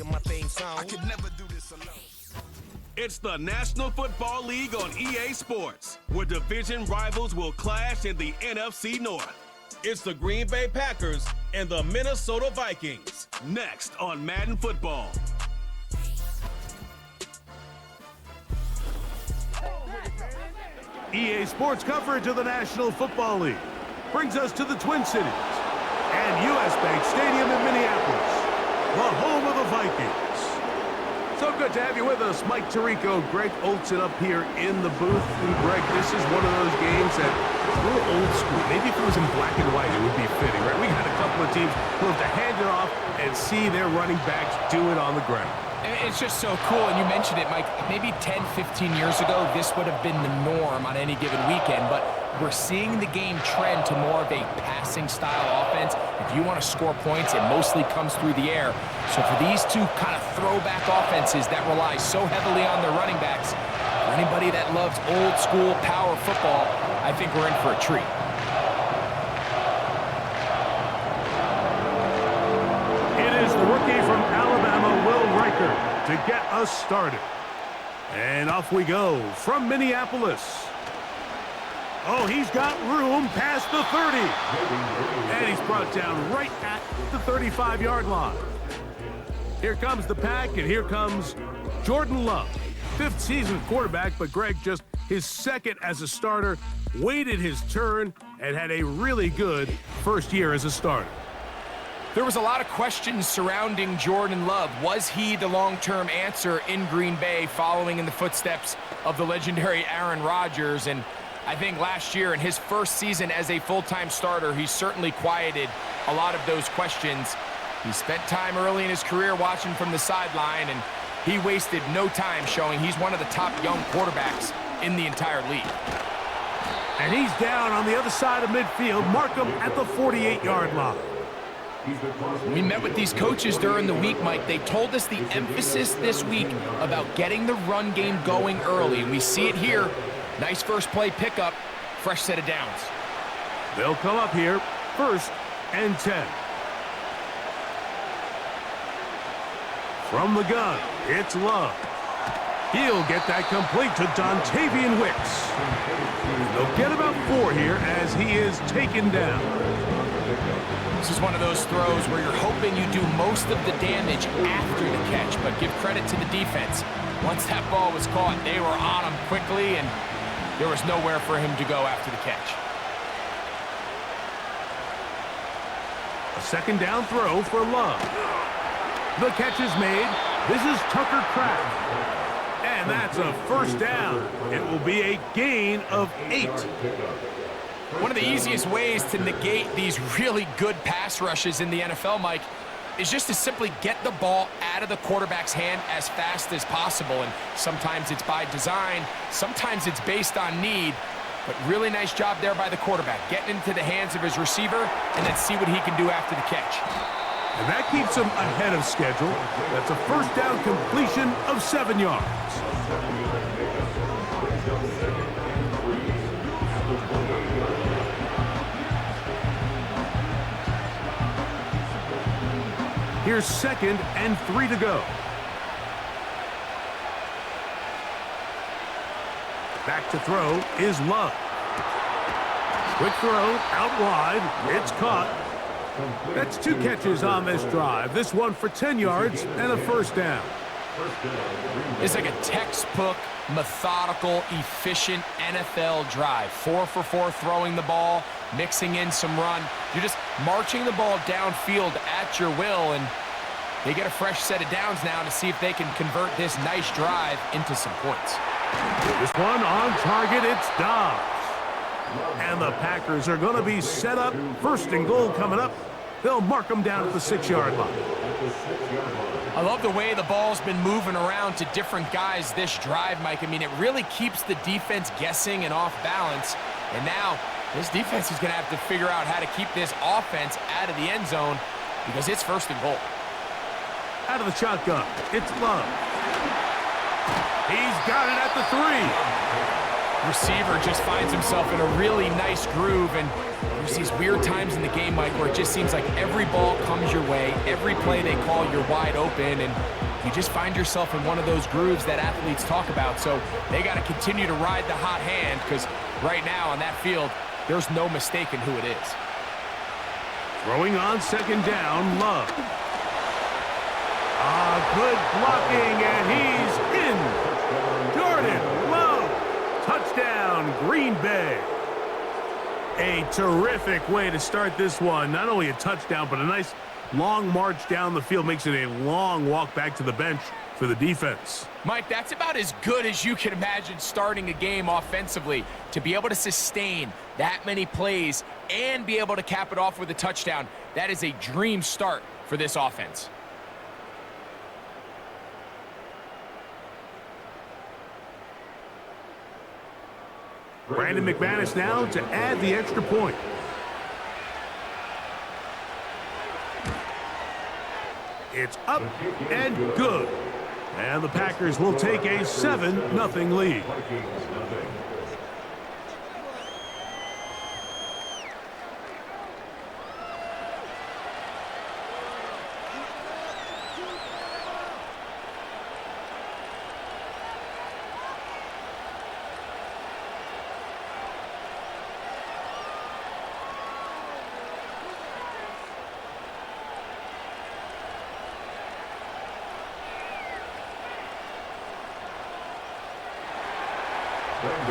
singing my theme song. I could never do this alone. It's the National Football League on EA Sports, where division rivals will clash in the NFC North. It's the Green Bay Packers and the Minnesota Vikings, next on Madden Football. EA Sports coverage of the National Football League brings us to the Twin Cities and U.S. Bank Stadium in Minneapolis, the home of the Vikings. So good to have you with us, Mike Tirico, Greg Olson up here in the booth. And Greg, this is one of those games that is a little old school. Maybe if it was in black and white, it would be fitting, right? We had a couple of teams who have to hand it off and see their running backs do it on the ground. It's just so cool, and you mentioned it, Mike. Maybe 10, 15 years ago, this would have been the norm on any given weekend, but we're seeing the game trend to more of a passing-style offense. If you want to score points, it mostly comes through the air. So for these two kind of throwback offenses that rely so heavily on their running backs, for anybody that loves old-school power football, I think we're in for a treat. It is the rookie from Alabama, Will Riker, to get us started. And off we go from Minneapolis. Oh, he's got room past the 30. And he's brought down right at the 35-yard line. Here comes the pack, and here comes Jordan Love. Fifth season quarterback, but Greg just his second as a starter, waited his turn, and had a really good first year as a starter. There was a lot of questions surrounding Jordan Love. Was he the long-term answer in Green Bay following in the footsteps of the legendary Aaron Rodgers? And I think last year in his first season as a full-time starter, he certainly quieted a lot of those questions. He spent time early in his career watching from the sideline, and he wasted no time showing he's one of the top young quarterbacks in the entire league. And he's down on the other side of midfield. Mark him at the 48-yard line. We met with these coaches during the week, Mike. They told us the emphasis this week about getting the run game going early, and we see it here. Nice first play pickup, fresh set of downs. They'll come up here, 1st and 10. From the gun, it's Love. He'll get that complete to Dontavian Wicks. They'll get about 4 here as he is taken down. This is one of those throws where you're hoping you do most of the damage after the catch, but give credit to the defense. Once that ball was caught, they were on him quickly, and there was nowhere for him to go after the catch. A second down throw for Love. The catch is made. This is Tucker Kraft. And that's a first down. It will be a gain of 8. One of the easiest ways to negate these really good pass rushes in the NFL, Mike, is just to simply get the ball out of the quarterback's hand as fast as possible. And sometimes it's by design, sometimes it's based on need, but really nice job there by the quarterback, getting into the hands of his receiver and then see what he can do after the catch. And that keeps him ahead of schedule. That's a first down completion of 7 yards. Here's 2nd and 3 to go. Back to throw is Love. Quick throw out wide. It's caught. That's 2 catches on this drive. This one for 10 yards and a first down. It's like a textbook, methodical, efficient NFL drive. 4 for 4 throwing the ball, mixing in some run. You're just marching the ball downfield at your will, and they get a fresh set of downs now to see if they can convert this nice drive into some points. This one on target, it's Dobbs. And the Packers are going to be set up. 1st and goal coming up. They'll mark them down at the 6-yard line. I love the way the ball's been moving around to different guys this drive, Mike. I mean, it really keeps the defense guessing and off balance. And now this defense is going to have to figure out how to keep this offense out of the end zone because it's 1st and goal. Out of the shotgun, it's Love. He's got it at the 3. receiver just finds himself in a really nice groove, and there's these weird times in the game, Mike, where it just seems like every ball comes your way, every play they call, you're wide open, and you just find yourself in one of those grooves that athletes talk about. So they got to continue to ride the hot hand, because right now on that field, there's no mistaking who it is. Throwing on second down, Love. Good blocking, and he's in. Jordan Love. Touchdown, Green Bay. A terrific way to start this one. Not only a touchdown, but a nice long march down the field. Makes it a long walk back to the bench for the defense. Mike, that's about as good as you can imagine starting a game offensively. To be able to sustain that many plays and be able to cap it off with a touchdown, that is a dream start for this offense. Brandon McManus now to add the extra point. It's up and good. And the Packers will take a 7-0 lead.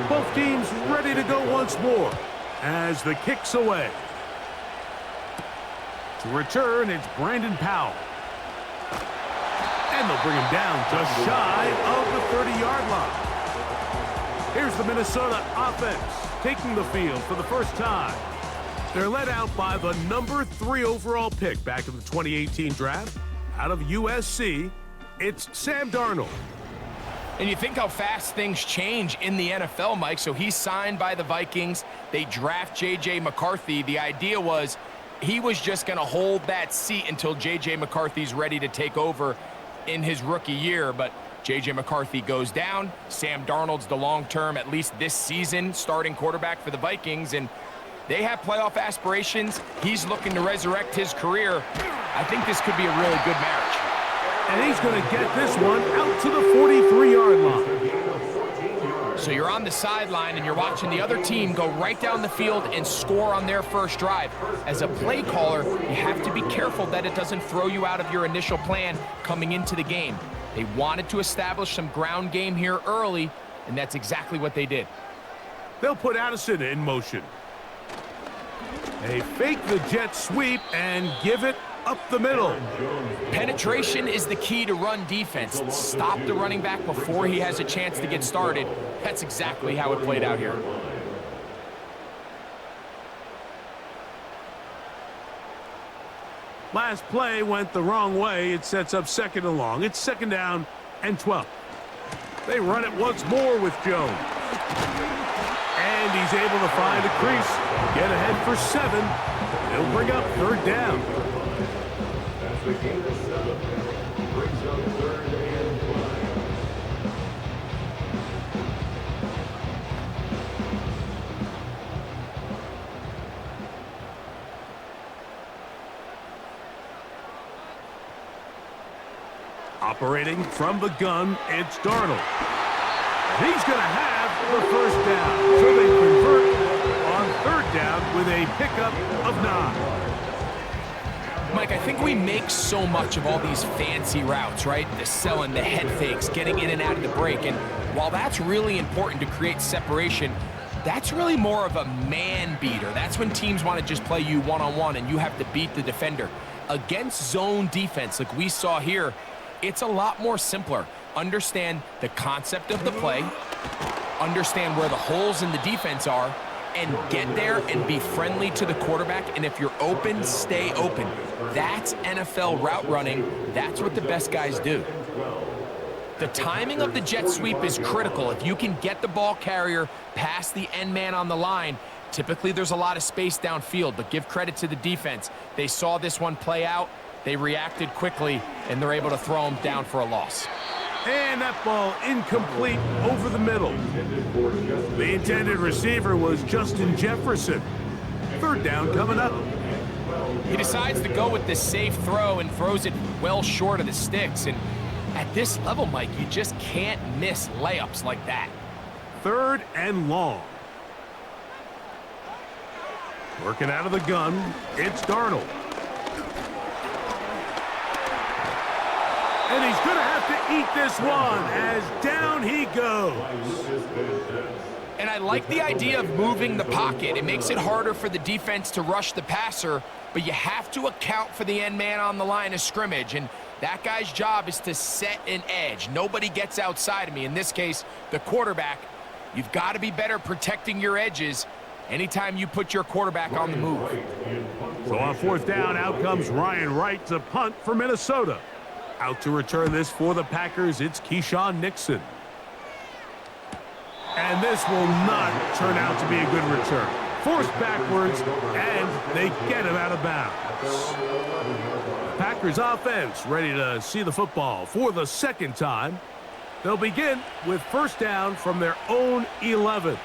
Both teams ready to go once more as the kick's away. To return, it's Brandon Powell. And they'll bring him down just shy of the 30-yard line. Here's the Minnesota offense taking the field for the first time. They're led out by the number 3 overall pick back in the 2018 draft. Out of USC, it's Sam Darnold. And you think how fast things change in the NFL, Mike. So he's signed by the Vikings. They draft J.J. McCarthy. The idea was he was just going to hold that seat until J.J. McCarthy's ready to take over in his rookie year. But J.J. McCarthy goes down. Sam Darnold's the long-term, at least this season, starting quarterback for the Vikings. And they have playoff aspirations. He's looking to resurrect his career. I think this could be a really good marriage. And he's going to get this one out to the 43-yard line. So you're on the sideline and you're watching the other team go right down the field and score on their first drive. As a play caller, you have to be careful that it doesn't throw you out of your initial plan coming into the game. They wanted to establish some ground game here early, and that's exactly what they did. They'll put Addison in motion. They fake the jet sweep and give it up the middle. Penetration is the key to run defense. Stop the running back before he has a chance to get started. That's exactly how it played out here. Last play went the wrong way. It sets up second and long. It's second down and 12. They run it once more with Jones. And he's able to find a crease. Get ahead for 7. He'll bring up third down. Operating from the gun, it's Darnold. He's going to have the first down. So they convert on third down with a pickup of 9. Mike, I think we make so much of all these fancy routes, right? The selling, the head fakes, getting in and out of the break. And while that's really important to create separation, that's really more of a man beater. That's when teams want to just play you one-on-one and you have to beat the defender. Against zone defense like we saw here, it's a lot more simpler. Understand the concept of the play, understand where the holes in the defense are, and get there and be friendly to the quarterback. And if you're open, stay open. That's NFL route running. That's what the best guys do. The timing of the jet sweep is critical. If you can get the ball carrier past the end man on the line, typically there's a lot of space downfield, but give credit to the defense. They saw this one play out. They reacted quickly, and they're able to throw him down for a loss. And that ball incomplete over the middle. The intended receiver was Justin Jefferson. Third down coming up. He decides to go with the safe throw and throws it well short of the sticks. And at this level, Mike, you just can't miss layups like that. Third and long. Working out of the gun, it's Darnold. And he's going to have to eat this one as down he goes. And I like the idea of moving the pocket. It makes it harder for the defense to rush the passer, but you have to account for the end man on the line of scrimmage, and that guy's job is to set an edge. Nobody gets outside of me. In this case, the quarterback. You've got to be better protecting your edges anytime you put your quarterback on the move. So on fourth down, out comes Ryan Wright to punt for Minnesota. Out to return this for the Packers, it's Keyshawn Nixon. And this will not turn out to be a good return. Forced backwards, and they get him out of bounds. Packers offense ready to see the football for the second time. They'll begin with first down from their own 11.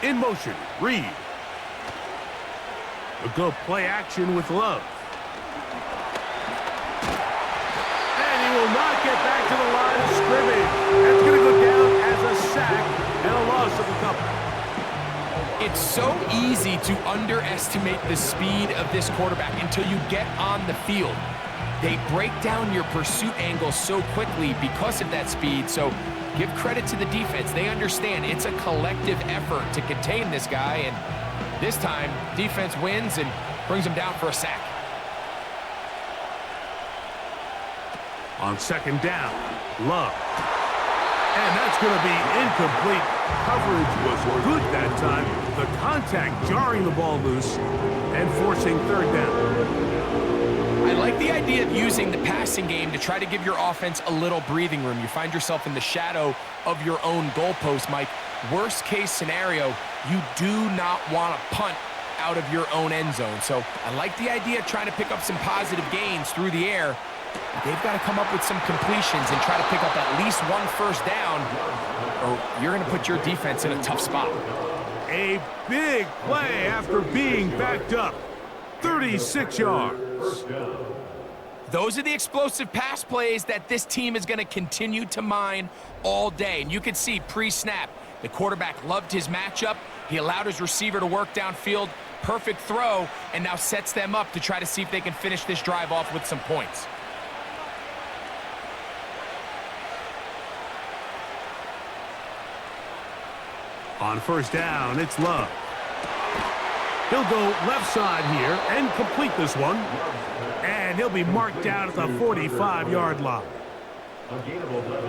In motion, Reed. A good play action with Love. And he will not get back to the line of scrimmage. That's going to go down as a sack and a loss of a couple. It's so easy to underestimate the speed of this quarterback until you get on the field. They break down your pursuit angle so quickly because of that speed, so give credit to the defense. They understand it's a collective effort to contain this guy, and this time, defense wins and brings him down for a sack. On second down, Love. And that's going to be incomplete. Coverage was good that time. The contact jarring the ball loose and forcing third down. I like the idea of using the passing game to try to give your offense a little breathing room. You find yourself in the shadow of your own goalpost, Mike. Worst case scenario, you do not want to punt out of your own end zone. So I like the idea of trying to pick up some positive gains through the air. But they've got to come up with some completions and try to pick up at least one first down, or you're going to put your defense in a tough spot. A big play after being backed up. 36 yards. Those are the explosive pass plays that this team is going to continue to mine all day. And you can see pre-snap, the quarterback loved his matchup. He allowed his receiver to work downfield. Perfect throw, and now sets them up to try to see if they can finish this drive off with some points. On first down, it's Love. He'll go left side here and complete this one. And he'll be marked down at the 45-yard line.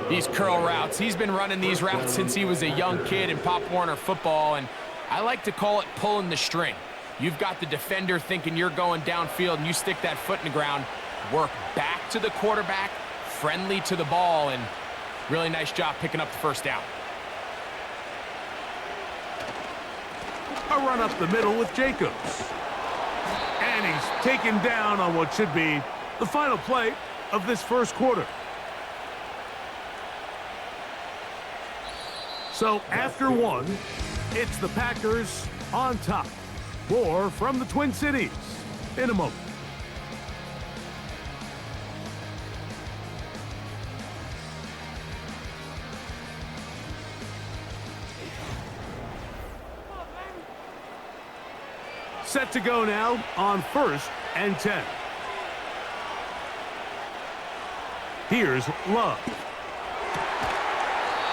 These curl routes, he's been running these routes since he was a young kid in Pop Warner football, and I like to call it pulling the string. You've got the defender thinking you're going downfield, and you stick that foot in the ground, work back to the quarterback, friendly to the ball, and really nice job picking up the first down. A run up the middle with Jacobs. And he's taken down on what should be the final play of this first quarter. So after one, it's the Packers on top. More from the Twin Cities in a moment. Set to go now on 1st and 10. Here's Love.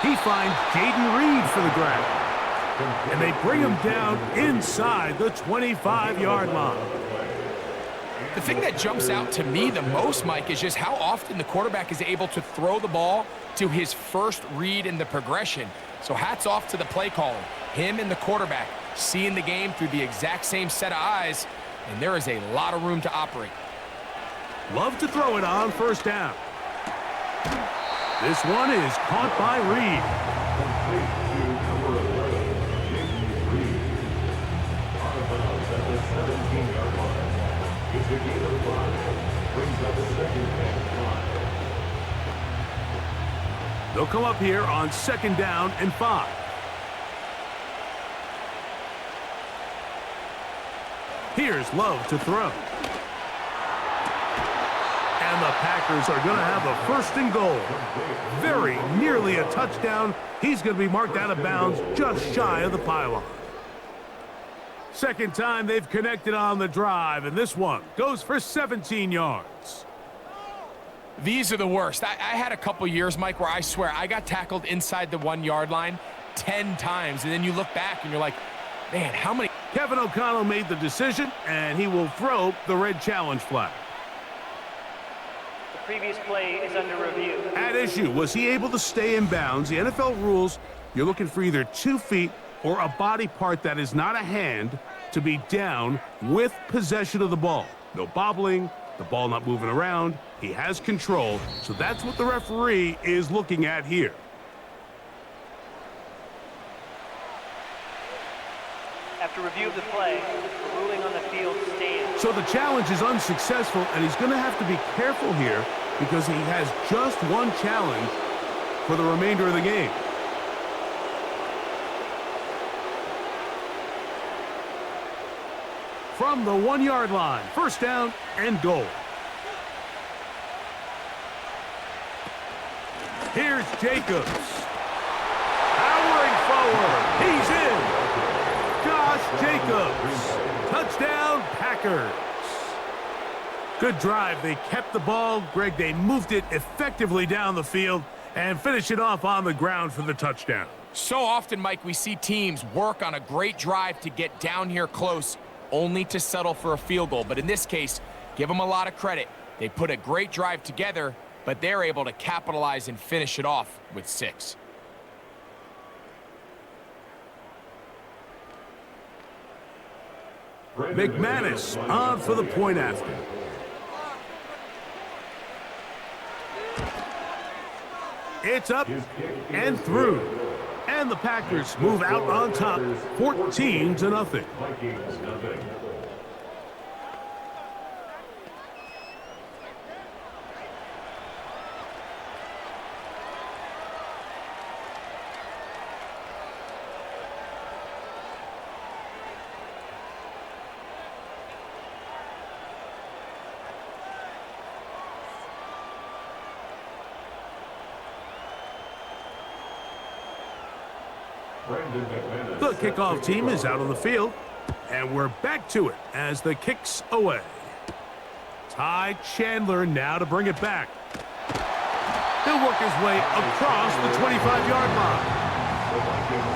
He finds Jaden Reed for the grab. And they bring him down inside the 25-yard line. The thing that jumps out to me the most, Mike, is just how often the quarterback is able to throw the ball to his first read in the progression. So hats off to the play caller. Him and the quarterback seeing the game through the exact same set of eyes, and there is a lot of room to operate. Love to throw it on first down. This one is caught by Reed. They'll come up here on 2nd down and 5. Here's Love to throw. And the Packers are going to have a 1st and goal. Very nearly a touchdown. He's going to be marked out of bounds just shy of the pylon. Second time they've connected on the drive, and this one goes for 17 yards. These are the worst. I had a couple years, Mike, where I swear I got tackled inside the 1-yard line 10 times, and then you look back and you're like, man, how many? Kevin O'Connell made the decision, and he will throw the red challenge flag. The previous play is under review. At issue, was he able to stay in bounds? The NFL rules, you're looking for either 2 feet or a body part that is not a hand to be down with possession of the ball. No bobbling, the ball not moving around. He has control, so that's what the referee is looking at here. After review of the play, the ruling on the field stands. So the challenge is unsuccessful, and he's going to have to be careful here because he has just one challenge for the remainder of the game. From the 1-yard line, 1st down and goal. Here's Jacobs. Powering forward. He's in. Josh Jacobs. Touchdown, Packers. Good drive. They kept the ball. Greg, they moved it effectively down the field and finish it off on the ground for the touchdown. So often, Mike, we see teams work on a great drive to get down here close, only to settle for a field goal. But in this case, give them a lot of credit. They put a great drive together, but they're able to capitalize and finish it off with 6. McManus on for the point after. It's up and through. And the Packers move out on top, 14-0. The kickoff team is out on the field, and we're back to it as the kick's away. Ty Chandler now to bring it back. He'll work his way across the 25-yard line.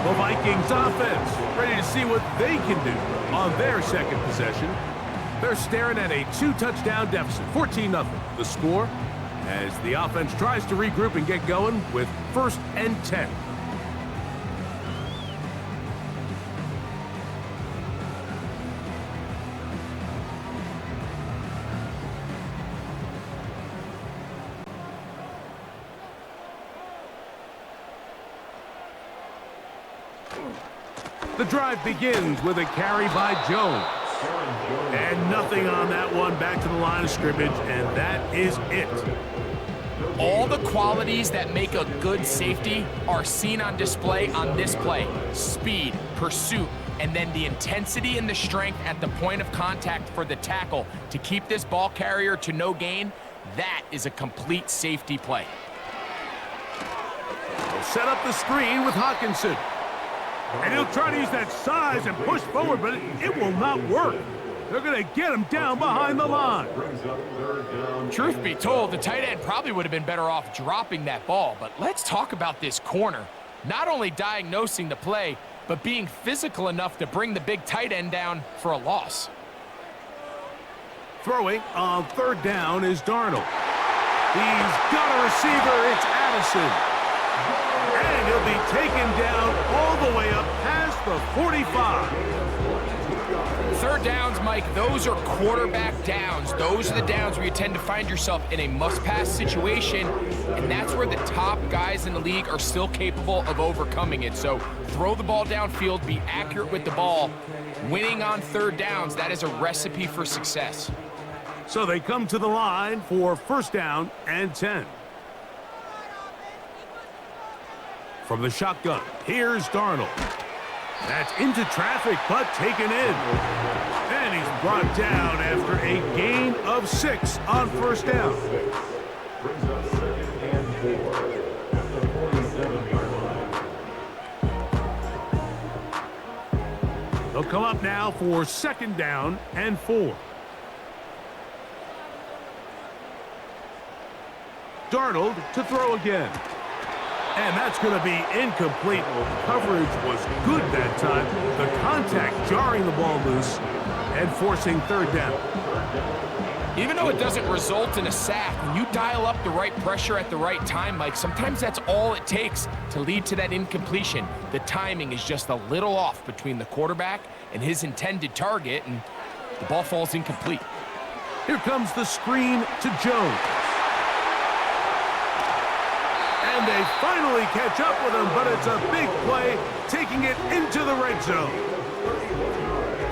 The Vikings offense ready to see what they can do on their second possession. They're staring at a 2-touchdown deficit, 14-0. The score as the offense tries to regroup and get going with 1st and 10. The drive begins with a carry by Jones. And nothing on that one, back to the line of scrimmage, and that is it. All the qualities that make a good safety are seen on display on this play. Speed, pursuit, and then the intensity and the strength at the point of contact for the tackle to keep this ball carrier to no gain. That is a complete safety play. They'll set up the screen with Hawkinson. And he'll try to use that size and push forward, but it will not work. They're going to get him down behind the line. Truth be told, the tight end probably would have been better off dropping that ball. But let's talk about this corner. Not only diagnosing the play, but being physical enough to bring the big tight end down for a loss. Throwing on 3rd down is Darnold. He's got a receiver. It's Addison. And he'll be taken down all the way up past the 45. third downs, Mike, those are quarterback downs. Those are the downs where you tend to find yourself in a must-pass situation, and that's where the top guys in the league are still capable of overcoming it. So throw the ball downfield, be accurate with the ball. Winning on third downs, that is a recipe for success. So they come to the line for first down and 10. From the shotgun, here's Darnold. That's into traffic, but taken in. And he's brought down after a gain of 6 on first down. They'll come up now for second down and 4. Darnold to throw again. And that's going to be incomplete. Coverage was good that time. The contact jarring the ball loose and forcing third down. Even though it doesn't result in a sack, when you dial up the right pressure at the right time, Mike, sometimes that's all it takes to lead to that incompletion. The timing is just a little off between the quarterback and his intended target, and the ball falls incomplete. Here comes the screen to Jones. And they finally catch up with him, but it's a big play, taking it into the red zone.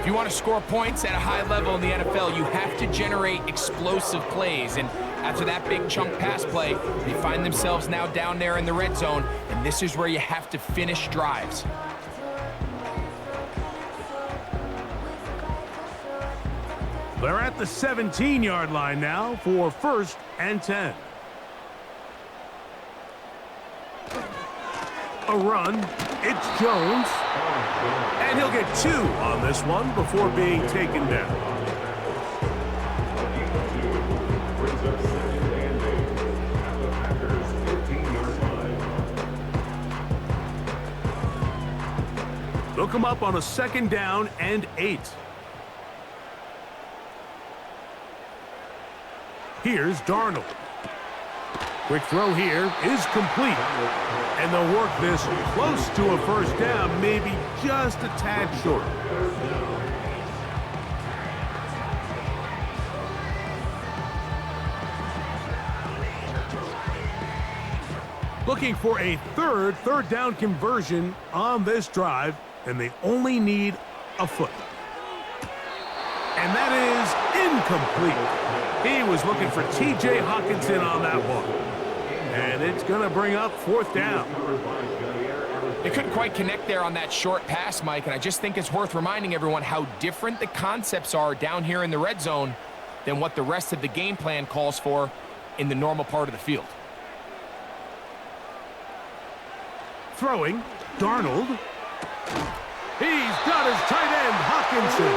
If you want to score points at a high level in the NFL, you have to generate explosive plays. And after that big chunk pass play, they find themselves now down there in the red zone, and this is where you have to finish drives. They're at the 17-yard line now for first and 10. A run, it's Jones, and he'll get 2 on this one before being taken down. They'll come up on a second down and 8. Here's Darnold. Quick throw here is complete. And they'll work this close to a first down, maybe just a tad short. Looking for a third down conversion on this drive, and they only need a foot. And that is incomplete. He was looking for T.J. Hawkinson on that one. And it's going to bring up fourth down. They couldn't quite connect there on that short pass, Mike, and I just think it's worth reminding everyone how different the concepts are down here in the red zone than what the rest of the game plan calls for in the normal part of the field. Throwing, Darnold. He's got his tight end, Hawkinson.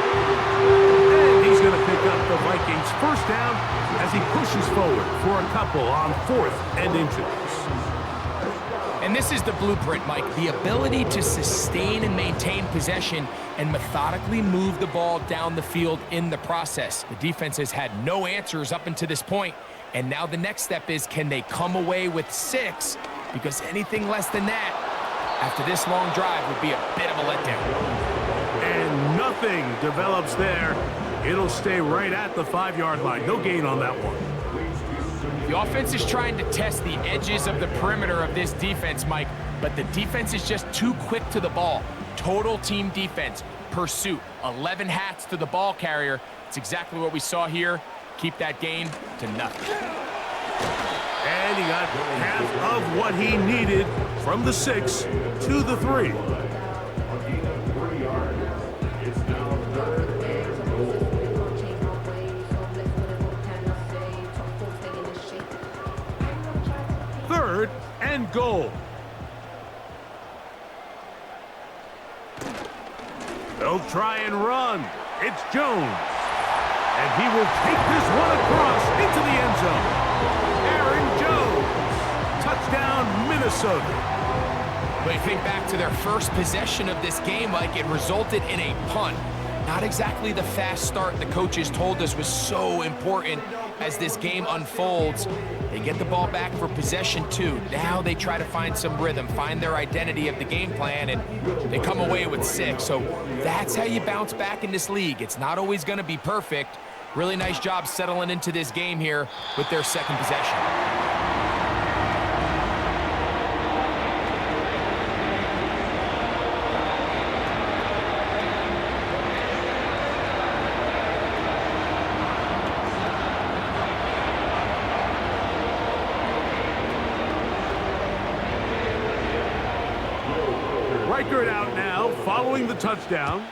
And he's going to pick up the Vikings' first down as he pushes forward for a couple on 4th and inches. And this is the blueprint, Mike. The ability to sustain and maintain possession and methodically move the ball down the field in the process. The defense has had no answers up until this point, and now the next step is, can they come away with 6? Because anything less than that, after this long drive, would be a bit of a letdown. And nothing develops there. It'll stay right at the 5-yard line. No gain on that one. The offense is trying to test the edges of the perimeter of this defense, Mike, but the defense is just too quick to the ball. Total team defense, pursuit, 11 hats to the ball carrier. It's exactly what we saw here. Keep that gain to nothing. And he got half of what he needed from the 6 to the 3. Third and goal. They'll try and run. It's Jones. And he will take this one across into the end zone. Aaron Jones. Touchdown, Minnesota. But you think back to their first possession of this game, like it resulted in a punt. Not exactly the fast start the coaches told us was so important as this game unfolds. They get the ball back for possession 2. Now they try to find some rhythm, find their identity of the game plan, and they come away with 6. So that's how you bounce back in this league. It's not always going to be perfect. Really nice job settling into this game here with their second possession. Reichert out now, following the touchdown,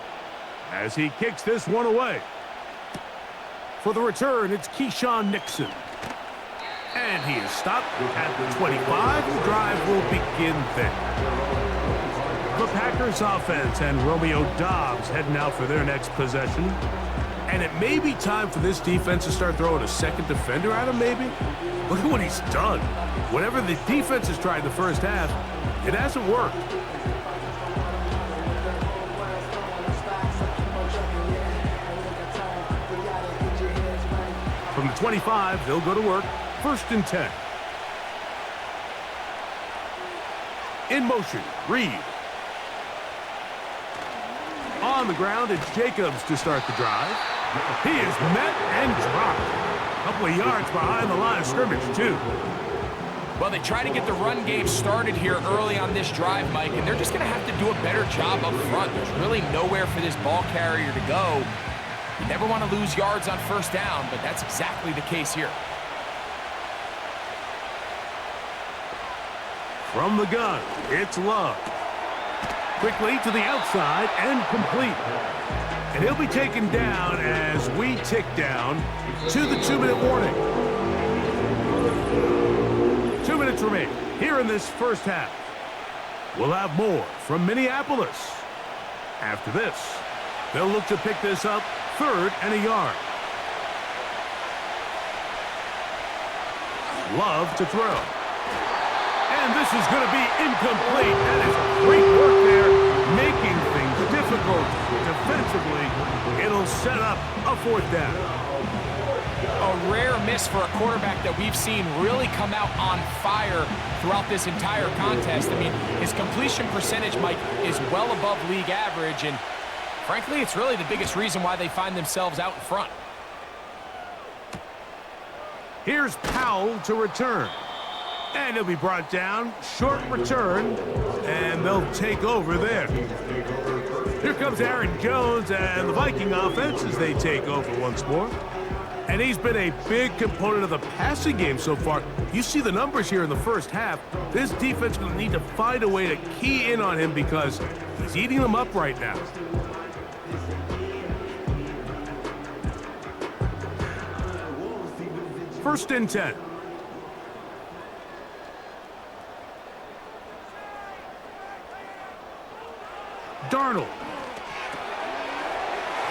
as he kicks this one away. For the return, it's Keyshawn Nixon. And he is stopped at the 25. The drive will begin there. The Packers offense and Romeo Doubs heading out for their next possession. And it may be time for this defense to start throwing a second defender at him, maybe. Look at what he's done. Whatever the defense has tried in the first half, it hasn't worked. From the 25, they'll go to work. 1st and 10. In motion, Reed. On the ground, it's Jacobs to start the drive. He is met and dropped. A couple of yards behind the line of scrimmage, too. Well, they try to get the run game started here early on this drive, Mike, and they're just going to have to do a better job up front. There's really nowhere for this ball carrier to go. You never want to lose yards on 1st down, but that's exactly the case here. From the gun, it's Love. Quickly to the outside and complete. And he'll be taken down as we tick down to the 2-minute warning. 2 minutes remain here in this first half. We'll have more from Minneapolis. After this, they'll look to pick this up 3rd and a yard. Love to throw. And this is going to be incomplete. That is great work there, making things difficult defensively. It'll set up a 4th down. A rare miss for a quarterback that we've seen really come out on fire throughout this entire contest. I mean, his completion percentage, Mike, is well above league average, and frankly, it's really the biggest reason why they find themselves out in front. Here's Powell to return. And he'll be brought down. Short return. And they'll take over there. Here comes Aaron Jones and the Viking offense as they take over once more. And he's been a big component of the passing game so far. You see the numbers here in the first half. This defense is going to need to find a way to key in on him because he's eating them up right now. First and 10. Darnold.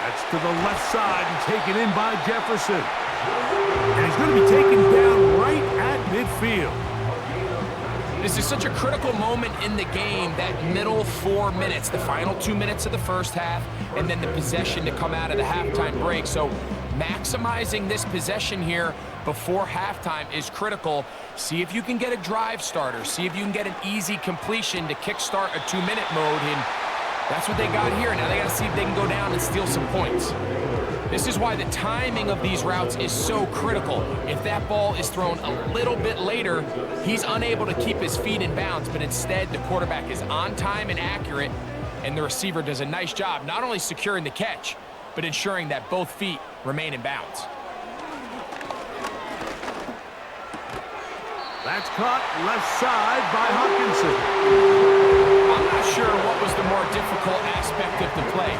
That's to the left side and taken in by Jefferson. And he's going to be taken down right at midfield. This is such a critical moment in the game, that middle 4 minutes, the final 2 minutes of the first half, and then the possession to come out of the halftime break. So maximizing this possession here before halftime is critical. See if you can get a drive starter. See if you can get an easy completion to kickstart a 2-minute mode, and that's what they got here. Now they got to see if they can go down and steal some points. This is why the timing of these routes is so critical. If that ball is thrown a little bit later, he's unable to keep his feet in bounds, but instead the quarterback is on time and accurate, and the receiver does a nice job not only securing the catch, but ensuring that both feet remain in bounds. That's caught left side by Hawkinson. I'm not sure what was the more difficult aspect of the play,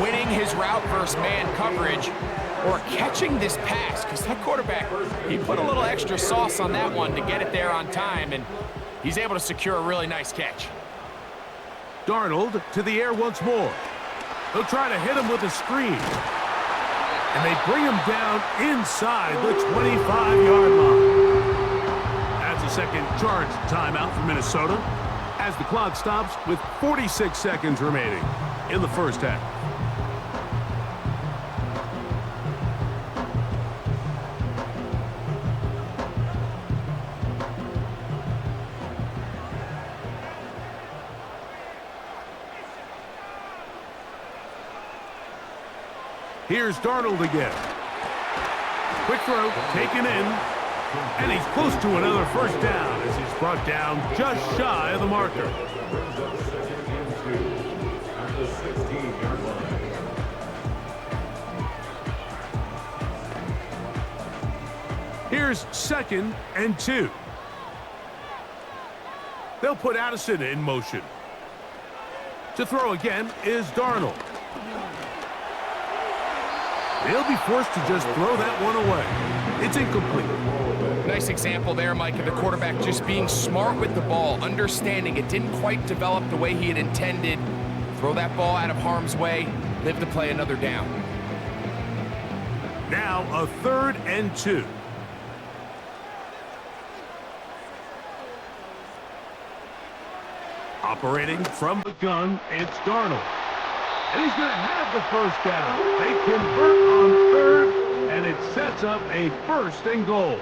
winning his route versus man coverage or catching this pass, because that quarterback, he put a little extra sauce on that one to get it there on time, and he's able to secure a really nice catch. Darnold to the air once more. They'll try to hit him with a screen. And they bring him down inside the 25-yard line. That's a second charge timeout for Minnesota as the clock stops with 46 seconds remaining in the first half. Here's Darnold again. Quick throw, taken in, and he's close to another first down as he's brought down just shy of the marker. Here's 2nd and 2. They'll put Addison in motion. To throw again is Darnold. He'll be forced to just throw that one away. It's incomplete. Nice example there, Mike, of the quarterback just being smart with the ball, understanding it didn't quite develop the way he had intended. Throw that ball out of harm's way, live to play another down. Now a 3rd and 2. Operating from the gun, it's Darnold. And he's going to have the first down. They convert on 3rd, and it sets up a 1st and goal.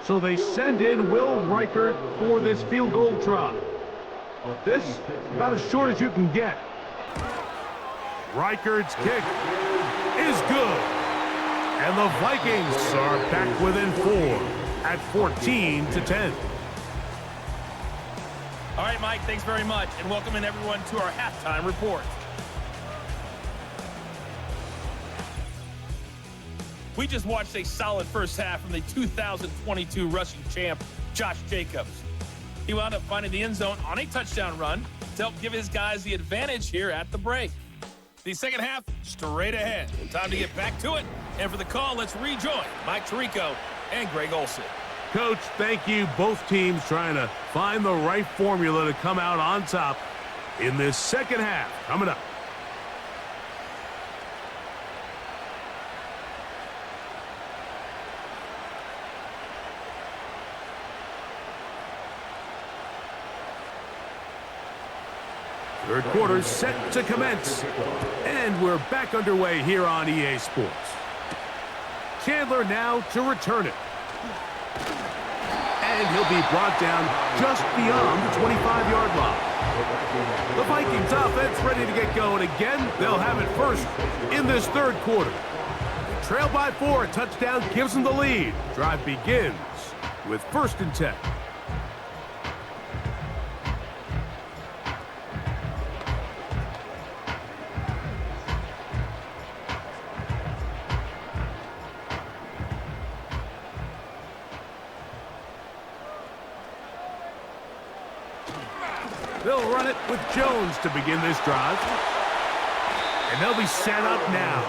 So they send in Will Reichert for this field goal try. This is about as short as you can get. Reichert's kick is good. And the Vikings are back within 4 at 14-10. All right, Mike, thanks very much, and welcome in everyone to our halftime report. We just watched a solid first half from the 2022 rushing champ, Josh Jacobs. He wound up finding the end zone on a touchdown run to help give his guys the advantage here at the break. The second half, straight ahead. Time to get back to it. And for the call, let's rejoin Mike Tirico and Greg Olson. Coach, thank you. Both teams trying to find the right formula to come out on top in this second half. Coming up. Third quarter set to commence. And we're back underway here on EA Sports. Chandler now to return it. And he'll be brought down just beyond the 25-yard line. The Vikings offense ready to get going again. They'll have it first in this third quarter. They trail by 4. A touchdown gives them the lead. Drive begins with 1st and 10. They'll run it with Jones to begin this drive. And they'll be set up now.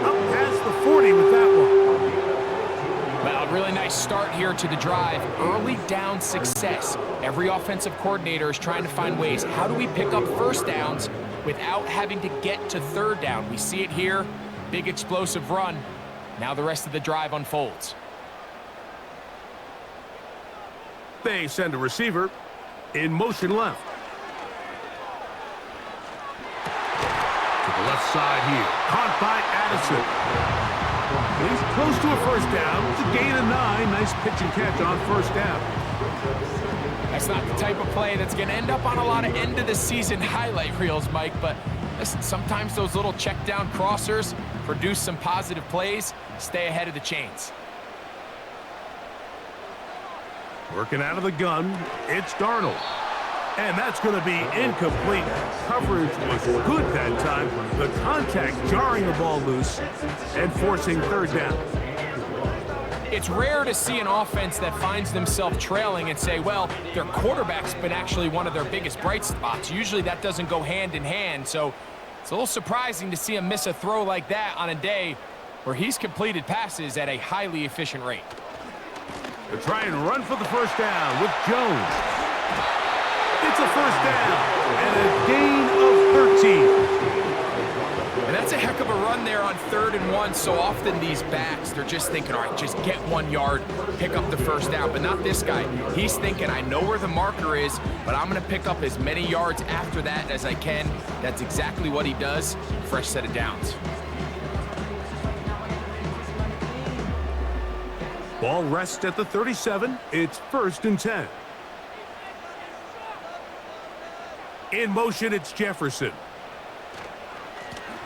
Up past the 40 with that one. Well, a really nice start here to the drive. Early down success. Every offensive coordinator is trying to find ways. How do we pick up first downs without having to get to third down? We see it here. Big explosive run. Now the rest of the drive unfolds. They send a receiver in motion left. Left side here, caught by Addison. He's close to a first down. It's a gain of 9. Nice pitch and catch on first down. That's not the type of play that's going to end up on a lot of end-of-the-season highlight reels, Mike, but listen, sometimes those little check-down crossers produce some positive plays. Stay ahead of the chains. Working out of the gun, it's Darnold. And that's going to be incomplete. Coverage was good that time. The contact jarring the ball loose and forcing third down. It's rare to see an offense that finds themselves trailing and say, well, their quarterback's been actually one of their biggest bright spots. Usually that doesn't go hand in hand, so it's a little surprising to see him miss a throw like that on a day where he's completed passes at a highly efficient rate. They'll try and run for the first down with Jones. It's a first down and a gain of 13. And that's a heck of a run there on 3rd and 1. So often these backs, they're just thinking, all right, just get 1 yard, pick up the first down. But not this guy. He's thinking, I know where the marker is, but I'm going to pick up as many yards after that as I can. That's exactly what he does. Fresh set of downs. Ball rests at the 37. It's 1st and 10. In motion, it's Jefferson.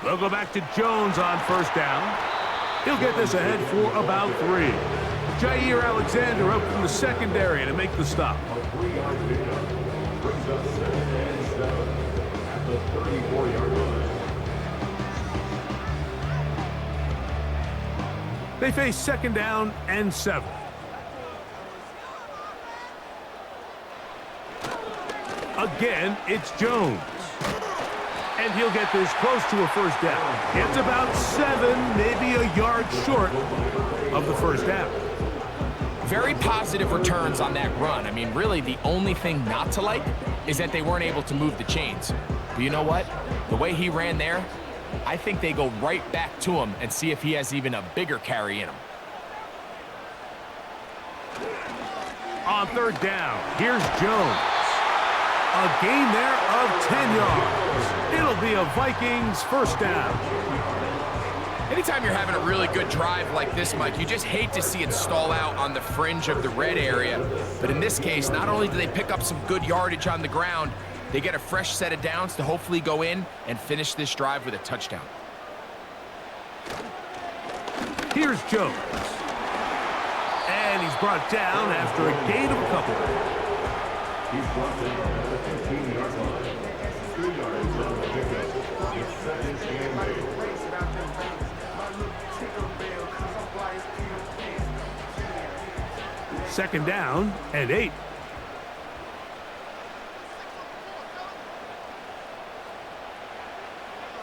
They'll go back to Jones on 1st down. He'll get this ahead for about 3. Jair Alexander up from the secondary to make the stop. They face 2nd down and 7. Again, it's Jones. And he'll get this close to a 1st down. It's about 7, maybe a yard short of the 1st down. Very positive returns on that run. I mean, really, the only thing not to like is that they weren't able to move the chains. But you know what? The way he ran there, I think they go right back to him and see if he has even a bigger carry in him. On 3rd down, here's Jones. A gain there of 10 yards. It'll be a Vikings 1st down. Anytime you're having a really good drive like this, Mike, you just hate to see it stall out on the fringe of the red area. But in this case, not only do they pick up some good yardage on the ground, they get a fresh set of downs to hopefully go in and finish this drive with a touchdown. Here's Jones. And he's brought down after a gain of a couple. He's brought down at the 15-yard line. 2 yards on the pickup. It's 2nd and 8. 2nd down and 8.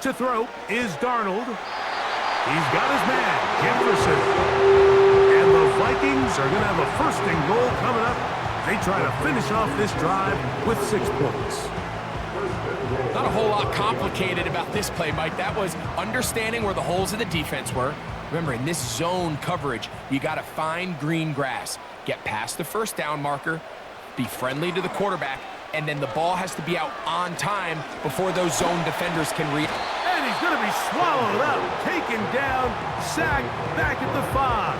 To throw is Darnold. He's got his man, Jefferson. And the Vikings are going to have a 1st and goal coming up. They try to finish off this drive with 6 points. Not a whole lot complicated about this play, Mike. That was understanding where the holes of the defense were. Remember, in this zone coverage, you got to find green grass, get past the 1st down marker, be friendly to the quarterback, and then the ball has to be out on time before those zone defenders can read. And he's going to be swallowed up, taken down, sacked, back at the 5.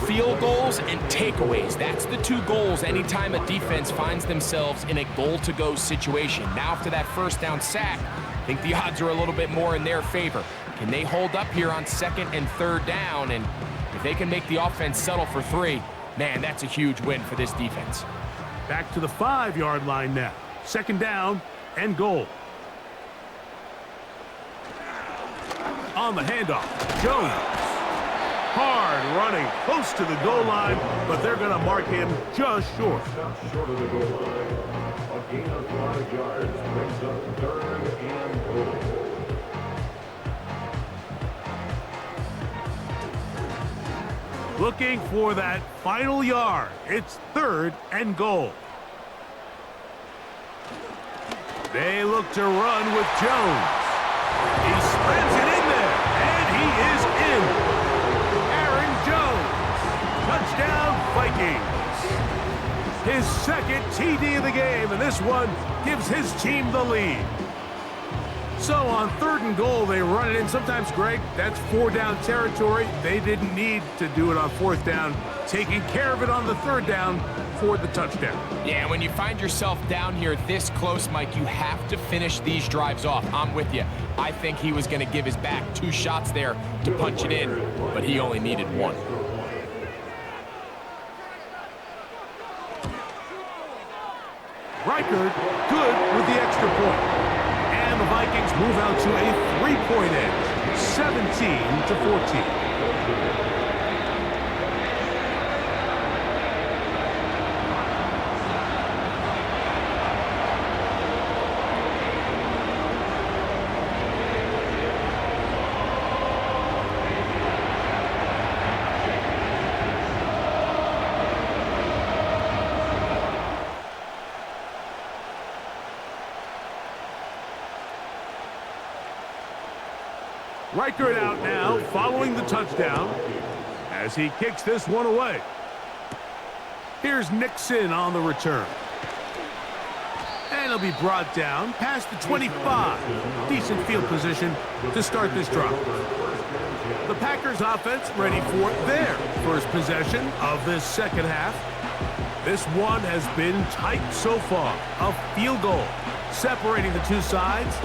Field goals and takeaways. That's the 2 goals anytime a defense finds themselves in a goal-to-go situation. Now, after that 1st down sack, I think the odds are a little bit more in their favor. Can they hold up here on 2nd and 3rd down? And if they can make the offense settle for 3, man, that's a huge win for this defense. Back to the 5-yard line now. 2nd down and goal. On the handoff, Jones. Hard running close to the goal line, but they're going to mark him just short. Short of the goal line. A gain of 5 yards brings up 3rd and goal. Looking for that final yard. It's 3rd and goal. They look to run with Jones. He spreads it in there, and he is in. Aaron Jones, touchdown Vikings. His 2nd TD of the game, and this one gives his team the lead. So on 3rd and goal, they run it in. Sometimes, Greg, that's 4-down territory. They didn't need to do it on 4th down, taking care of it on the 3rd down for the touchdown. Yeah, when you find yourself down here this close, Mike, you have to finish these drives off. I'm with you. I think he was going to give his back 2 shots there to punch it in, but he only needed 1. Reichert good with the extra point. And the Vikings move out to a 3-point edge, 17-14. Reichert out now, following the touchdown, as he kicks this one away. Here's Nixon on the return. And he'll be brought down past the 25. Decent field position to start this drive. The Packers offense ready for their first possession of this second half. This one has been tight so far. A field goal separating the two sides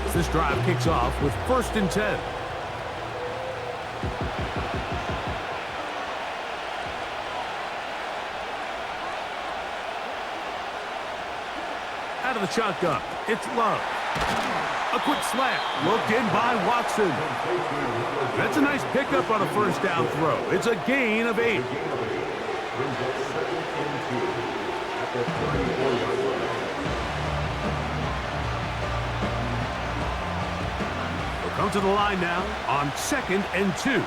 as this drive kicks off with 1st and 10. Out of the shotgun, it's Love. A quick slant, looked in by Watson. That's a nice pickup on a first down throw. It's a gain of 8. We'll come to the line now on 2nd and 2.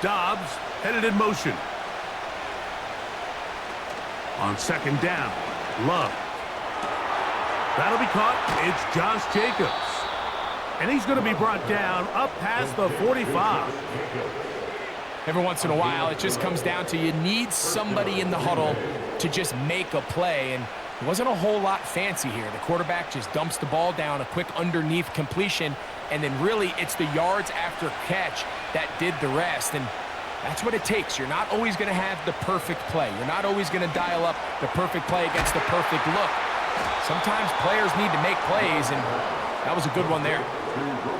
Dobbs headed in motion. On 2nd down, Love. That'll be caught. It's Josh Jacobs. And he's going to be brought down up past the 45. Every once in a while, it just comes down to you need somebody in the huddle to just make a play. And it wasn't a whole lot fancy here. The quarterback just dumps the ball down, a quick underneath completion, and then really it's the yards after catch that did the rest. And that's what it takes. You're not always going to have the perfect play. You're not always going to dial up the perfect play against the perfect look. Sometimes players need to make plays, and that was a good one there.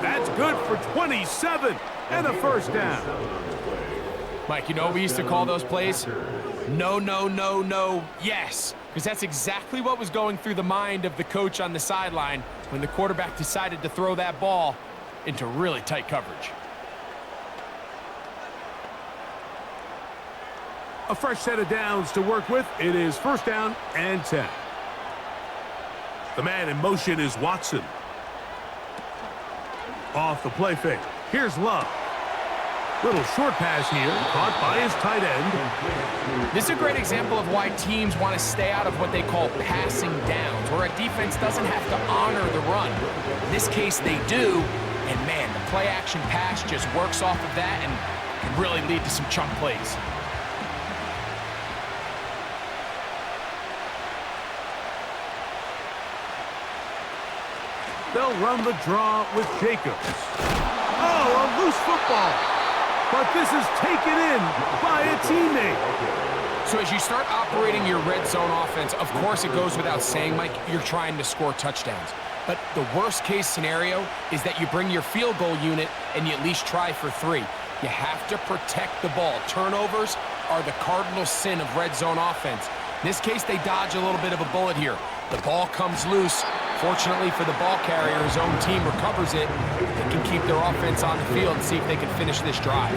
That's good for 27 and a first down. Mike, you know what we used to call those plays? No, no, no, no, yes. Because that's exactly what was going through the mind of the coach on the sideline when the quarterback decided to throw that ball into really tight coverage. A fresh set of downs to work with. It is 1st down and 10. The man in motion is Watson. Off the play fake. Here's Love. Little short pass here, caught by his tight end. This is a great example of why teams want to stay out of what they call passing downs, where a defense doesn't have to honor the run. In this case, they do, and man, the play-action pass just works off of that and can really lead to some chunk plays. They'll run the draw with Jacobs. Oh, a loose football. But this is taken in by a teammate. So as you start operating your red zone offense, of course it goes without saying, Mike, you're trying to score touchdowns. But the worst case scenario is that you bring your field goal unit and you at least try for 3. You have to protect the ball. Turnovers are the cardinal sin of red zone offense. In this case, they dodge a little bit of a bullet here. The ball comes loose. Fortunately for the ball carrier, his own team recovers it. They can keep their offense on the field and see if they can finish this drive.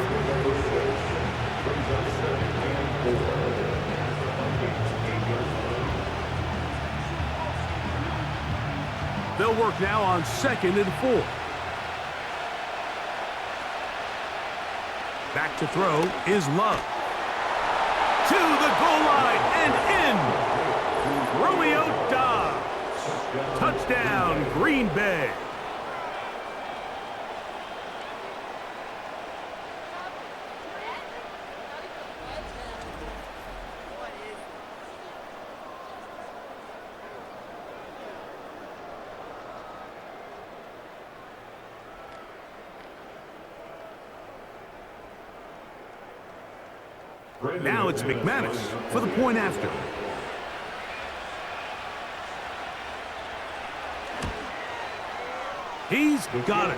They'll work now on 2nd and 4. Back to throw is Love. To the goal line and in. Romeo Dobbs. Touchdown, Green Bay. Now it's McManus for the point after. He's got it.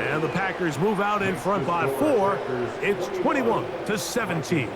And the Packers move out in front by 4. It's 21-17.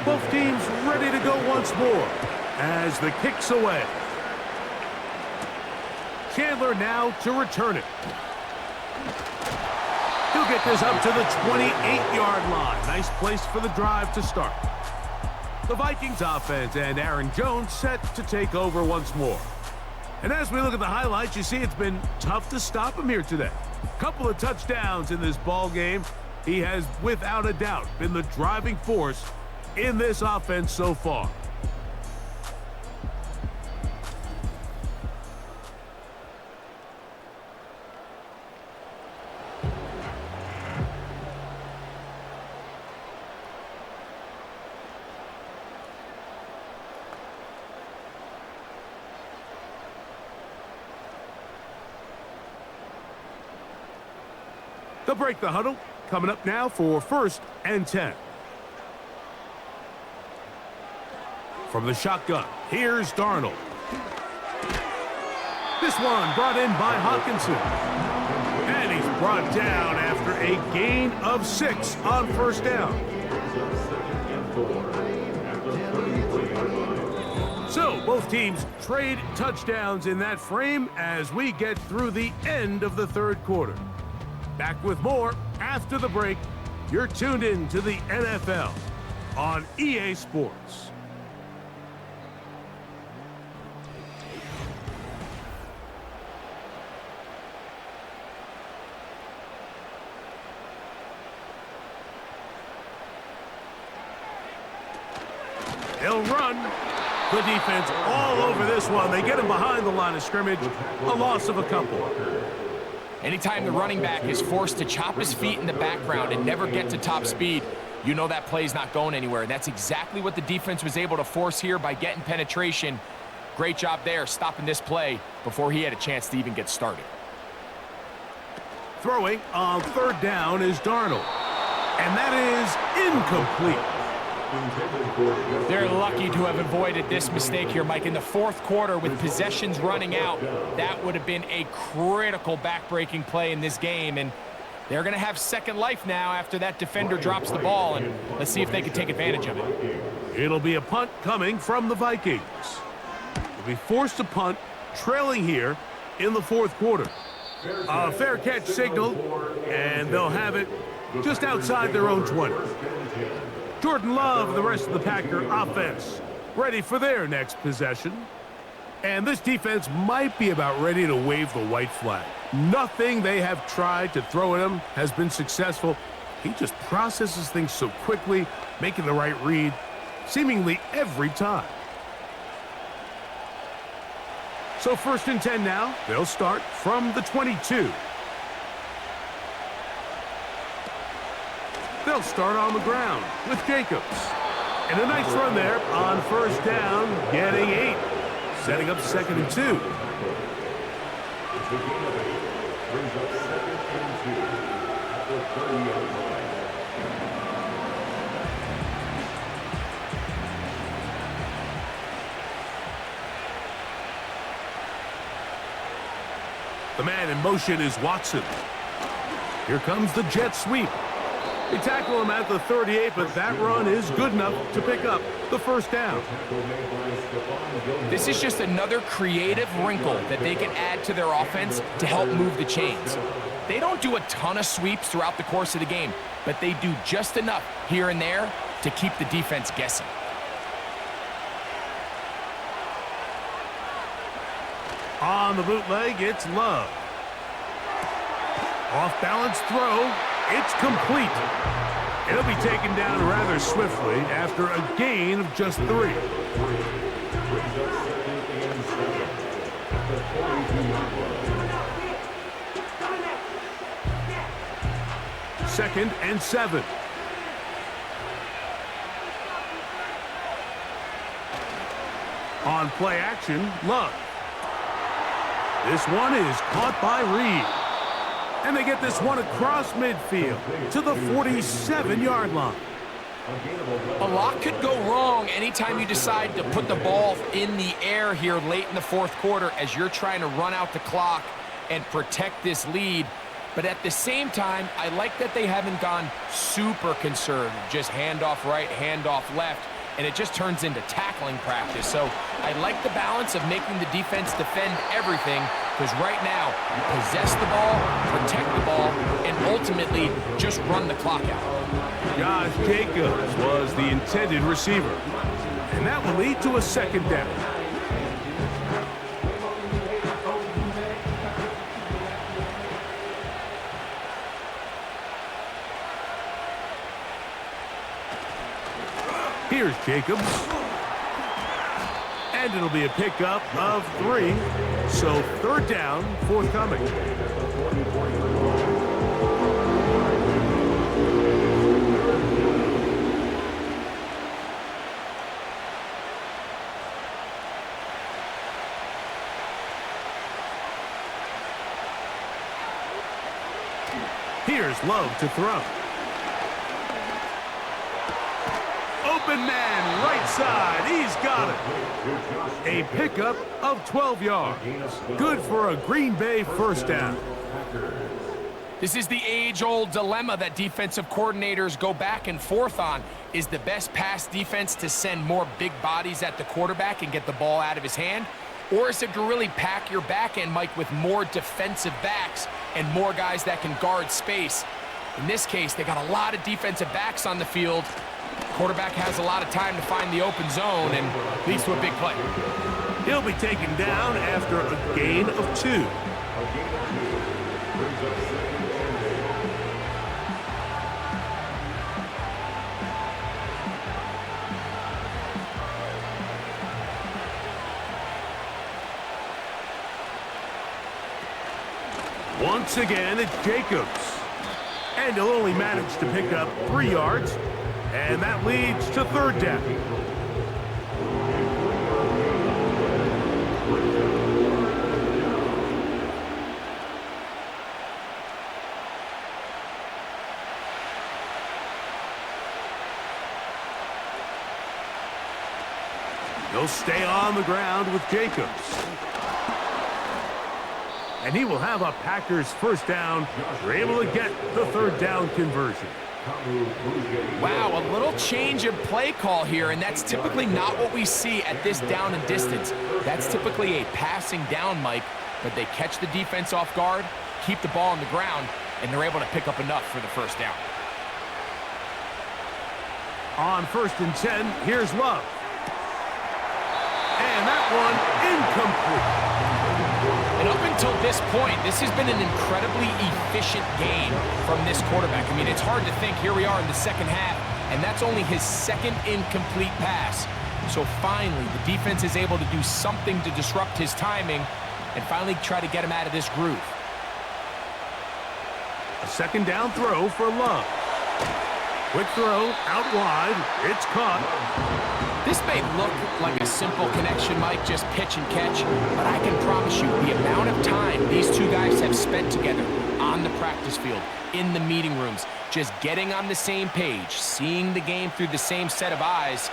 Both teams ready to go once more as the kick's away. Chandler now to return it. He'll get this up to the 28-yard line. Nice place for the drive to start. The Vikings offense and Aaron Jones set to take over once more. And as we look at the highlights, you see it's been tough to stop him here today. Couple of touchdowns in this ball game. He has, without a doubt, been the driving force in this offense so far. They'll break the huddle. Coming up now for 1st and 10. From the shotgun, here's Darnold. This one brought in by Hawkinson. And he's brought down after a gain of 6 on 1st down. So both teams trade touchdowns in that frame as we get through the end of the 3rd quarter. Back with more after the break. You're tuned in to the NFL on EA Sports. They'll run. The defense all over this one. They get him behind the line of scrimmage. A loss of a couple. Anytime the running back is forced to chop his feet in the background and never get to top speed, you know that play's not going anywhere. And that's exactly what the defense was able to force here by getting penetration. Great job there, stopping this play before he had a chance to even get started. Throwing on 3rd down is Darnold. And that is incomplete. They're lucky to have avoided this mistake here, Mike. In the 4th quarter, with possessions running out, that would have been a critical backbreaking play in this game. And they're going to have second life now after that defender drops the ball. And let's see if they can take advantage of it. It'll be a punt coming from the Vikings. They'll be forced to punt, trailing here in the 4th quarter. A fair catch signal, and they'll have it just outside their own 20. Jordan Love and the rest of the Packer offense ready for their next possession. And this defense might be about ready to wave the white flag. Nothing they have tried to throw at him has been successful. He just processes things so quickly, making the right read seemingly every time. So 1st and 10 now. They'll start from the 22. They'll start on the ground with Jacobs. And a nice run there on 1st down, getting 8. Setting up 2nd and 2. The man in motion is Watson. Here comes the jet sweep. They tackle him at the 38, but that run is good enough to pick up the 1st down. This is just another creative wrinkle that they can add to their offense to help move the chains. They don't do a ton of sweeps throughout the course of the game, but they do just enough here and there to keep the defense guessing. On the bootleg, it's Love. Off-balance throw. It's complete. It'll be taken down rather swiftly after a gain of just 3. 2nd and 7. On play action, Love. This one is caught by Reed. And they get this one across midfield to the 47-yard line. A lot could go wrong anytime you decide to put the ball in the air here late in the 4th quarter as you're trying to run out the clock and protect this lead. But at the same time, I like that they haven't gone super conservative, just handoff right, handoff left, and it just turns into tackling practice. So I like the balance of making the defense defend everything, because right now, you possess the ball, protect the ball, and ultimately just run the clock out. Josh Jacobs was the intended receiver, and that will lead to a 2nd down. Here's Jacobs. And it'll be a pickup of 3. So third down forthcoming. Here's Love to throw. Open man, right side. He's got it. A pickup of 12 yards. Good for a Green Bay first down. This is the age-old dilemma that defensive coordinators go back and forth on. Is the best pass defense to send more big bodies at the quarterback and get the ball out of his hand? Or is it to really pack your back end, Mike, with more defensive backs and more guys that can guard space? In this case, they got a lot of defensive backs on the field. Quarterback has a lot of time to find the open zone and leads to a big play. He'll be taken down after a gain of 2. Once again, it's Jacobs. And he'll only manage to pick up 3 yards. And that leads to third down. He'll stay on the ground with Jacobs. And he will have a Packers first down. They're able to get the third down conversion. Wow, a little change of play call here, and that's typically not what we see at this down and distance. That's typically a passing down, Mike, but they catch the defense off guard, keep the ball on the ground, and they're able to pick up enough for the first down. On 1st and 10, here's Love. And that one incomplete. And up until this point, this has been an incredibly efficient game from this quarterback. I mean, it's hard to think. Here we are in the second half, and that's only his second incomplete pass. So finally, the defense is able to do something to disrupt his timing and finally try to get him out of this groove. A second down throw for Love. Quick throw, out wide. It's caught. This may look like a simple connection, Mike, just pitch and catch, but I can promise you the amount of time these two guys have spent together on the practice field, in the meeting rooms, just getting on the same page, seeing the game through the same set of eyes,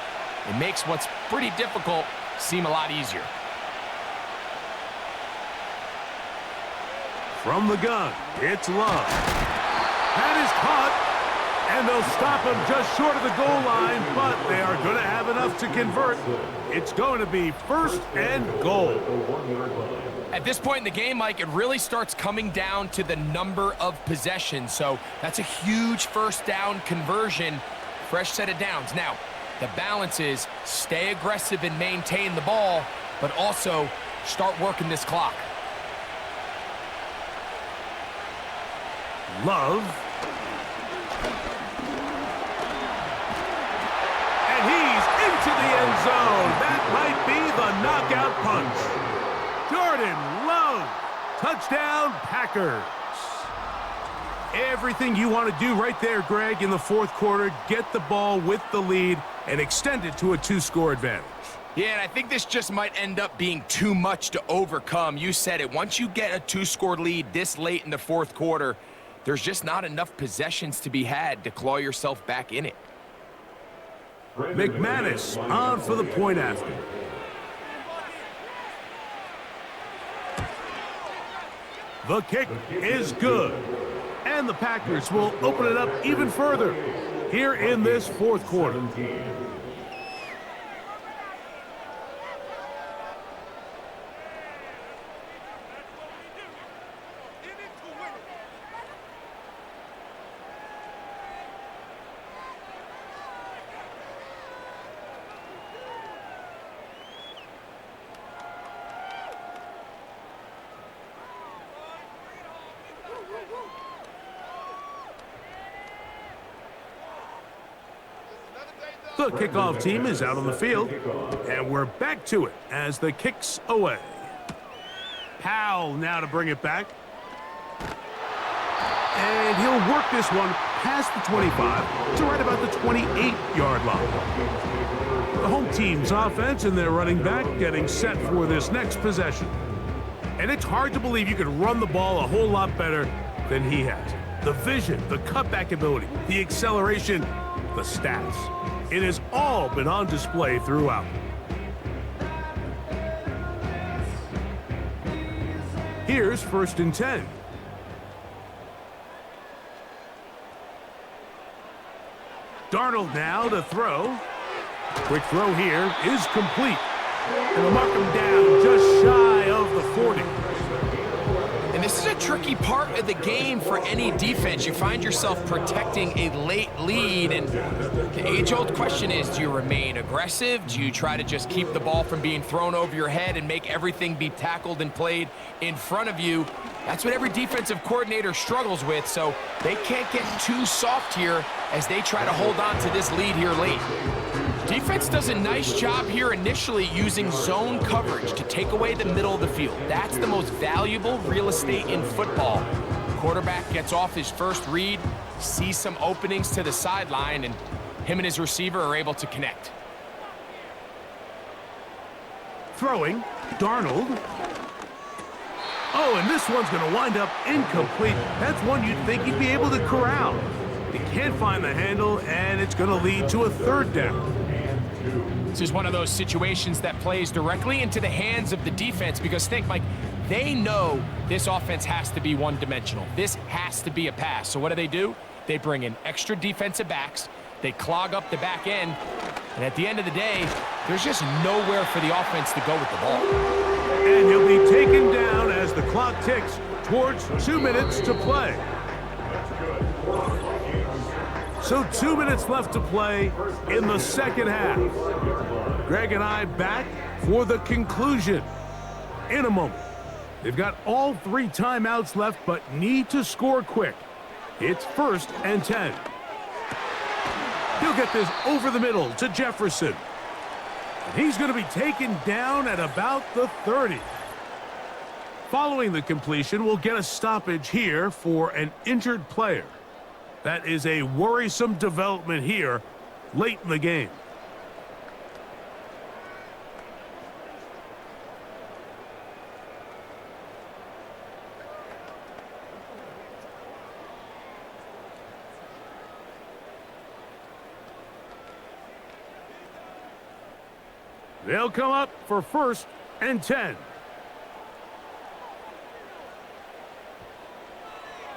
it makes what's pretty difficult seem a lot easier. From the gun, it's Love. That is caught. And they'll stop him just short of the goal line, but they are going to have enough to convert. It's going to be 1st and goal. At this point in the game, Mike, it really starts coming down to the number of possessions. So that's a huge first down conversion, fresh set of downs. Now, the balance is stay aggressive and maintain the ball, but also start working this clock. Love. To the end zone. That might be the knockout punch. Jordan Love. Touchdown, Packers. Everything you want to do right there, Greg, in the fourth quarter. Get the ball with the lead and extend it to a 2-score advantage. Yeah, and I think this just might end up being too much to overcome. You said it. Once you get a 2-score lead this late in the fourth quarter, there's just not enough possessions to be had to claw yourself back in it. McManus on for the point after. The kick is good. And the Packers will open it up even further here in this fourth quarter. The kickoff team is out on the field, and we're back to it as the kick's away. Powell now to bring it back. And he'll work this one past the 25 to right about the 28-yard line. The home team's offense and their running back getting set for this next possession. And it's hard to believe you could run the ball a whole lot better than he has. The vision, the cutback ability, the acceleration, the stats. It has all been on display throughout. Here's 1st and 10. Darnold now to throw. Quick throw here is complete. And they'll mark him down just shy of the 40. And this is a tricky part of the game for any defense. You find yourself protecting a late lead, and the age-old question is, do you remain aggressive? Do you try to just keep the ball from being thrown over your head and make everything be tackled and played in front of you? That's what every defensive coordinator struggles with, so they can't get too soft here as they try to hold on to this lead here late. Defense does a nice job here initially using zone coverage to take away the middle of the field. That's the most valuable real estate in football. Quarterback gets off his first read, sees some openings to the sideline, and him and his receiver are able to connect. Throwing, Darnold. Oh, and this one's going to wind up incomplete. That's one you'd think he'd be able to corral. He can't find the handle, and it's going to lead to a 3rd down. This is one of those situations that plays directly into the hands of the defense because think, Mike, they know this offense has to be one-dimensional. This has to be a pass. So what do? They bring in extra defensive backs. They clog up the back end. And at the end of the day, there's just nowhere for the offense to go with the ball. And he'll be taken down as the clock ticks towards 2 minutes to play. So 2 minutes left to play in the second half. Greg and I back for the conclusion in a moment. They've got all 3 timeouts left, but need to score quick. It's 1st and 10. He'll get this over the middle to Jefferson. And he's going to be taken down at about the 30. Following the completion, we'll get a stoppage here for an injured player. That is a worrisome development here late in the game. They'll come up for 1st and 10.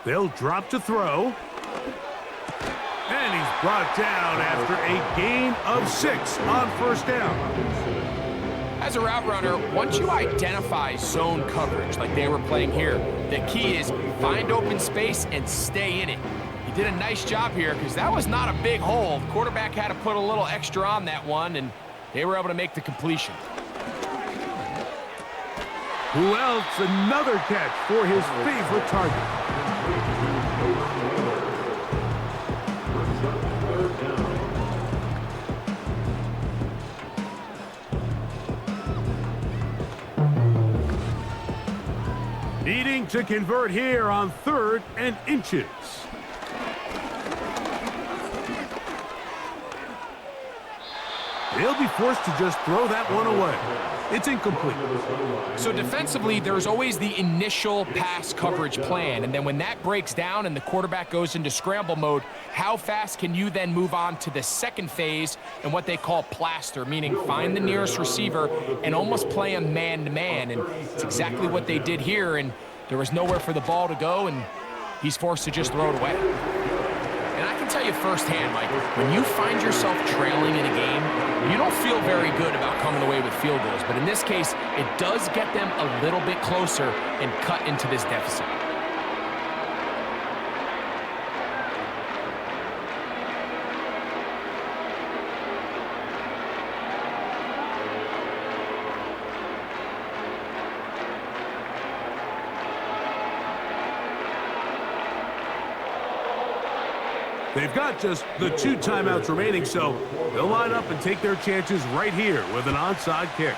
They'll drop to throw. And he's brought down after a gain of 6 on 1st down. As a route runner, once you identify zone coverage like they were playing here, the key is find open space and stay in it. He did a nice job here because that was not a big hole. The quarterback had to put a little extra on that one, and they were able to make the completion. Who else? Another catch for his favorite target. Needing to convert here on 3rd and inches. They'll be forced to just throw that one away. It's incomplete. So defensively, there's always the initial pass coverage plan, and then when that breaks down and the quarterback goes into scramble mode, how fast can you then move on to the second phase and what they call plaster, meaning find the nearest receiver and almost play a man-to-man, and it's exactly what they did here, and there was nowhere for the ball to go, and he's forced to just throw it away. And I can tell you firsthand, Mike, when you find yourself trailing in a game, you don't feel very good about coming away with field goals. But in this case, it does get them a little bit closer and cut into this deficit. They've got just the 2 timeouts remaining, so they'll line up and take their chances right here with an onside kick.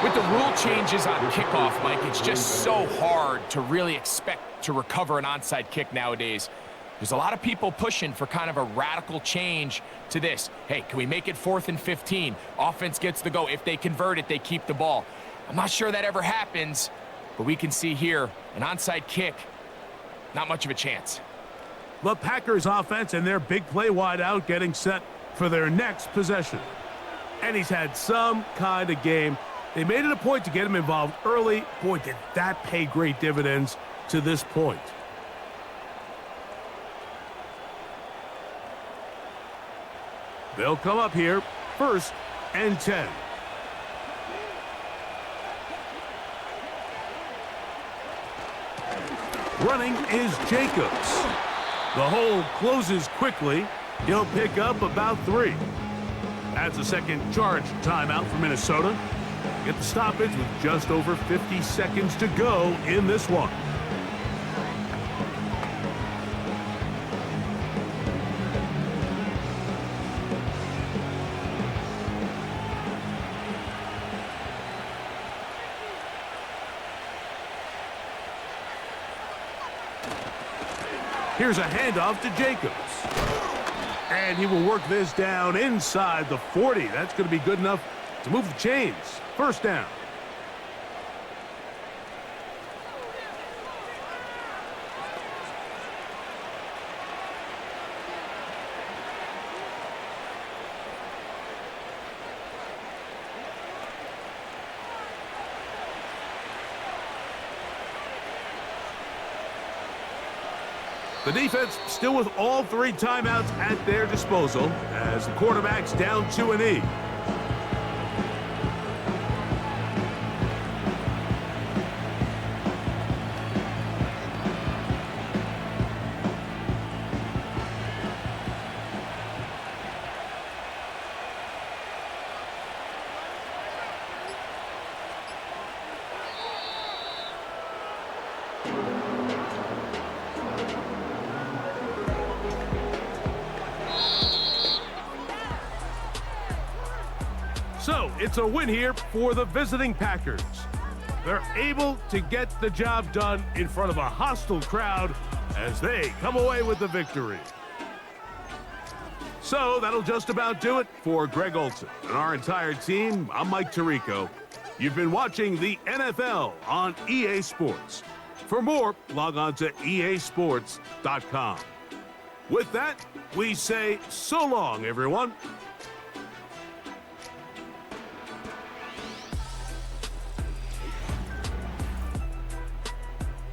With the rule changes on kickoff, Mike, it's just so hard to really expect to recover an onside kick nowadays. There's a lot of people pushing for kind of a radical change to this. Hey, can we make it 4th and 15? Offense gets the go. If they convert it, they keep the ball. I'm not sure that ever happens, but we can see here an onside kick, not much of a chance. The Packers offense and their big play wide out getting set for their next possession. And he's had some kind of game. They made it a point to get him involved early. Boy, did that pay great dividends to this point. They'll come up here, 1st and 10. Running is Jacobs. The hole closes quickly. He'll pick up about 3. That's a second charge timeout for Minnesota. Get the stoppage with just over 50 seconds to go in this one. Here's a handoff to Jacobs. And he will work this down inside the 40. That's going to be good enough to move the chains. 1st down. The defense still with all 3 timeouts at their disposal as the quarterback's down to an E. So, it's a win here for the visiting Packers. They're able to get the job done in front of a hostile crowd as they come away with the victory. So, that'll just about do it for Greg Olson and our entire team. I'm Mike Tirico. You've been watching the NFL on EA Sports. For more, log on to easports.com. With that, we say so long, everyone.